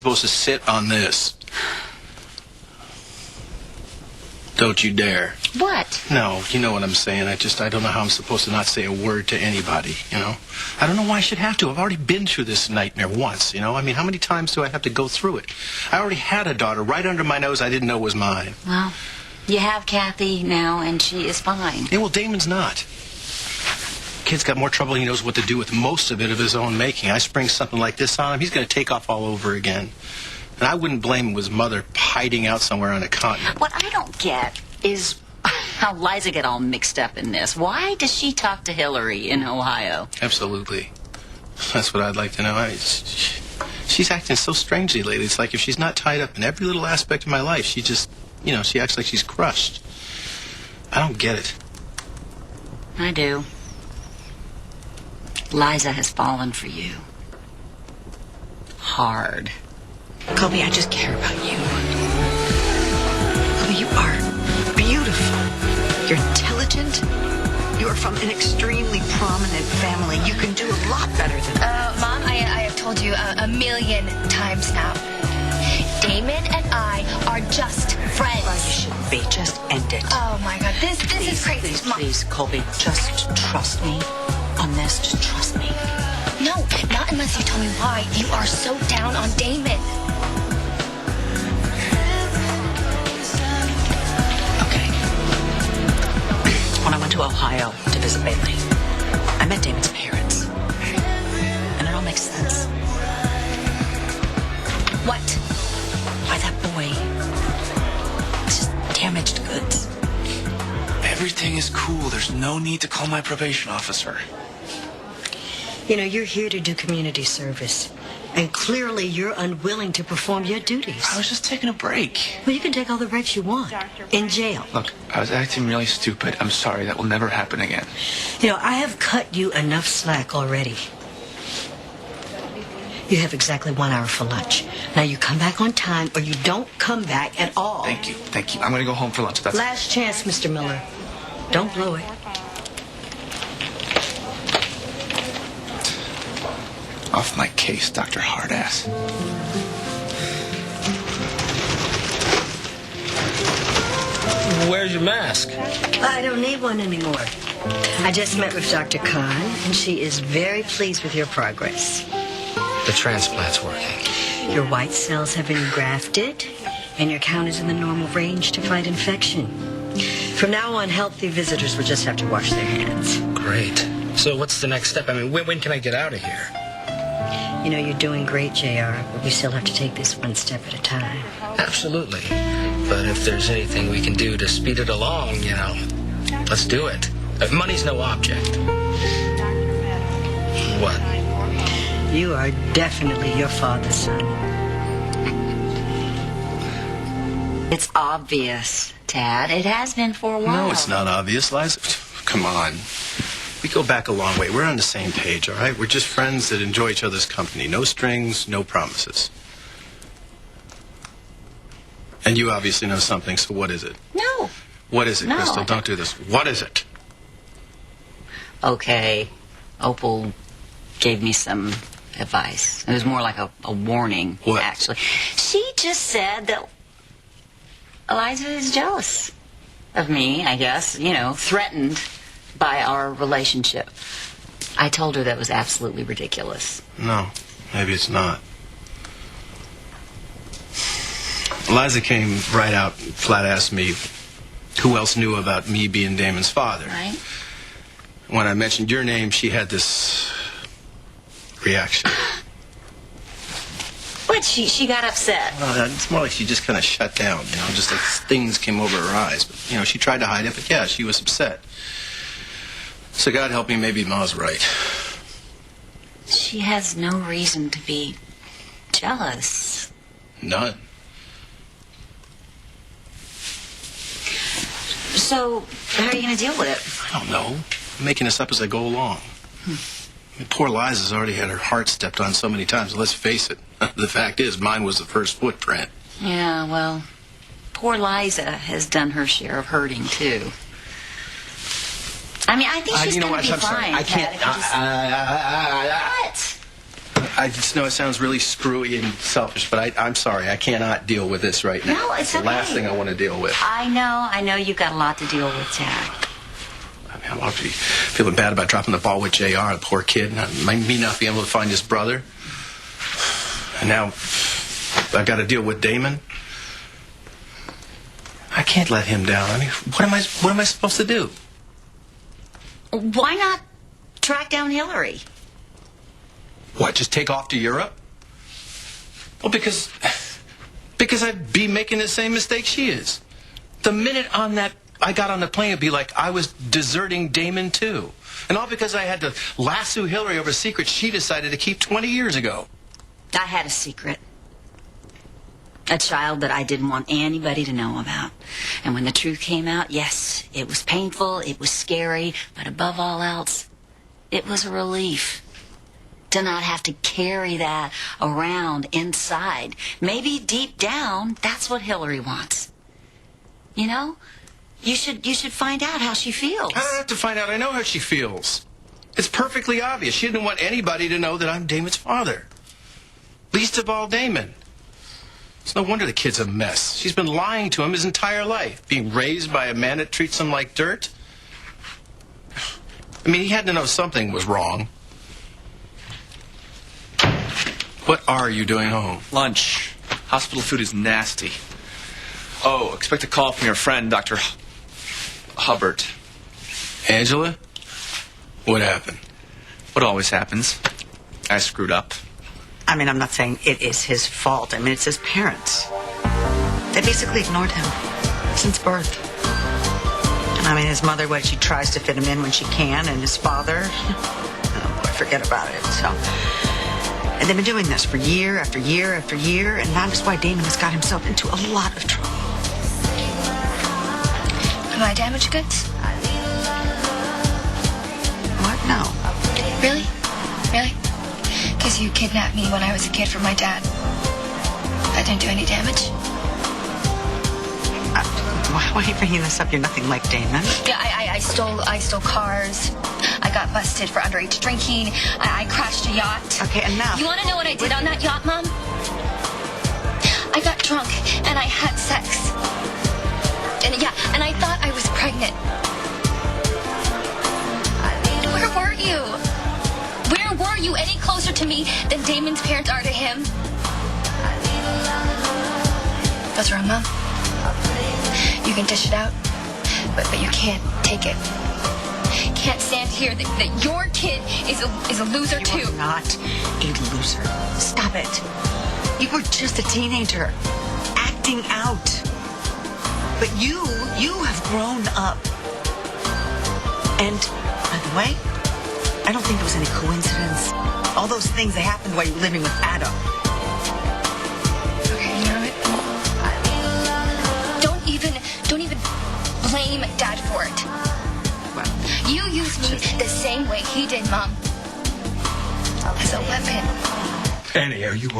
Supposed to sit on this. Don't you dare. What? No, you know what I'm saying. I don't know how I'm supposed to not say a word to anybody, you know? I don't know why I should have to. I've already been through this nightmare once, you know? I mean, how many times do I have to go through it? I already had a daughter right under my nose I didn't know was mine. Well, you have Kathy now, and she is fine. Yeah, well, Damon's not. Kid's got more trouble than he knows what to do with most of it of his own making. I spring something like this on him, he's going to take off all over again. And I wouldn't blame his mother hiding out somewhere on a continent. What I don't get is how Liza get all mixed up in this. Why does she talk to Hillary in Ohio? Absolutely. That's what I'd like to know. She's acting so strangely lately. It's like if she's not tied up in every little aspect of my life, she just, you know, she acts like she's crushed. I don't get it. I do. Liza has fallen for you. Hard. Colby, I just care about you. Colby, you are beautiful. You're intelligent. You are from an extremely prominent family. You can do a lot better than that. Mom, I have told you a million times now. Damon and I are just friends. Well, you shouldn't be. Just end it. Oh, my God. This is crazy. Please, Colby, just trust me on this. Just trust me. No, not unless you tell me why you are so down on Damon. Okay. When I went to Ohio to visit Bailey, I met Damon's parents. And it all makes sense. What? Why that boy? It's just damaged goods. Everything is cool. There's no need to call my probation officer. You know, you're here to do community service. And clearly you're unwilling to perform your duties. I was just taking a break. Well, you can take all the breaks you want. In jail. Look, I was acting really stupid. I'm sorry. That will never happen again. You know, I have cut you enough slack already. You have exactly 1 hour for lunch. Now you come back on time or you don't come back at all. Thank you. Thank you. I'm going to go home for lunch. That's Last chance, Mr. Miller. Don't blow it. Off my case, Dr. Hardass. Where's your mask? I don't need one anymore. I just met with Dr. Khan, and she is very pleased with your progress. The transplant's working. Your white cells have been grafted, and your count is in the normal range to fight infection. From now on, healthy visitors will just have to wash their hands. Great. So what's the next step? I mean, when can I get out of here? You know, you're doing great, JR, but we still have to take this one step at a time. Absolutely. But if there's anything we can do to speed it along, you know, let's do it. Money's no object. What? You are definitely your father's son. It's obvious, Tad. It has been for a while. No, it's not obvious, Liza. Come on. We go back a long way. We're on the same page, all right? We're just friends that enjoy each other's company. No strings, no promises. And you obviously know something, so what is it? No. What is it, No, Krystal? Don't do this. What is it? Okay. Opal gave me some advice. It was more like a warning, What? actually. She just said that Liza is jealous of me, I guess, you know, threatened by our relationship. I told her that was absolutely ridiculous. No, maybe it's not. Liza came right out, flat asked me who else knew about me being Damon's father. Right? When I mentioned your name, she had this reaction. What? She got upset. It's more like she just kind of shut down, you know, just like things came over her eyes. But, you know, she tried to hide it, but yeah, she was upset. So God help me, maybe Ma's right. She has no reason to be jealous. None. So, how are you going to deal with it? I don't know. I'm making this up as I go along. I mean, poor Liza's already had her heart stepped on so many times. Let's face it. The fact is, mine was the first footprint. Yeah, well, poor Liza has done her share of hurting, too. I mean, I think she's going to be fine. I can't. Tad, if you just- What? I just know it sounds really screwy and selfish, but I'm sorry. I cannot deal with this right now. No, it's the okay. last thing I want to deal with. I know you've got a lot to deal with, Jack. I mean, I'm obviously feeling bad about dropping the ball with JR, the poor kid, and me not being able to find his brother. And now I've got to deal with Damon. I can't let him down. I mean, what am I supposed to do? Why not track down Hillary? What, just take off to Europe? Well, because I'd be making the same mistake she is. The minute I got on the plane, it'd be like I was deserting Damon too. And all because I had to lasso Hillary over a secret she decided to keep 20 years ago. I had a secret. A child that I didn't want anybody to know about. And when the truth came out, yes, it was painful, it was scary, but above all else, it was a relief to not have to carry that around inside. Maybe deep down, that's what Hillary wants. You know? You should find out how she feels. I don't have to find out. I know how she feels. It's perfectly obvious. She didn't want anybody to know that I'm Damon's father. Least of all Damon. It's no wonder the kid's a mess. She's been lying to him his entire life, being raised by a man that treats him like dirt. I mean, he had to know something was wrong. What are you doing home? Lunch. Hospital food is nasty. Oh, expect a call from your friend, Dr. Hubbard. Angela? What happened? What always happens. I screwed up. I mean, I'm not saying it is his fault. I mean, it's his parents. They basically ignored him since birth. And I mean, his mother, she tries to fit him in when she can, and his father, oh boy, forget about it. So, and they've been doing this for year after year after year, and that is why Damon has got himself into a lot of trouble. Am I damaged goods? What? No. Really? Really? Because you kidnapped me when I was a kid from my dad. I didn't do any damage. Why are you bringing this up? You're nothing like Damon. Yeah, I stole cars. I got busted for underage drinking. I crashed a yacht. Okay, enough. You want to know what I did on that yacht, Mom? I got drunk and I had sex. And I thought I was pregnant. Where were you? Where were you any closer to me than Damon's parents are to him? That's wrong, Mom. You can dish it out, but you can't take it. Can't stand here that your kid is a loser too. You are not a loser. Stop it. You were just a teenager, acting out. But you have grown up. And, by the way, I don't think it was any coincidence. All those things that happened while you were living with Adam. Okay, you know what? Don't even blame Dad for it. Well, You used me the same way he did, Mom. As a weapon. Annie, are you all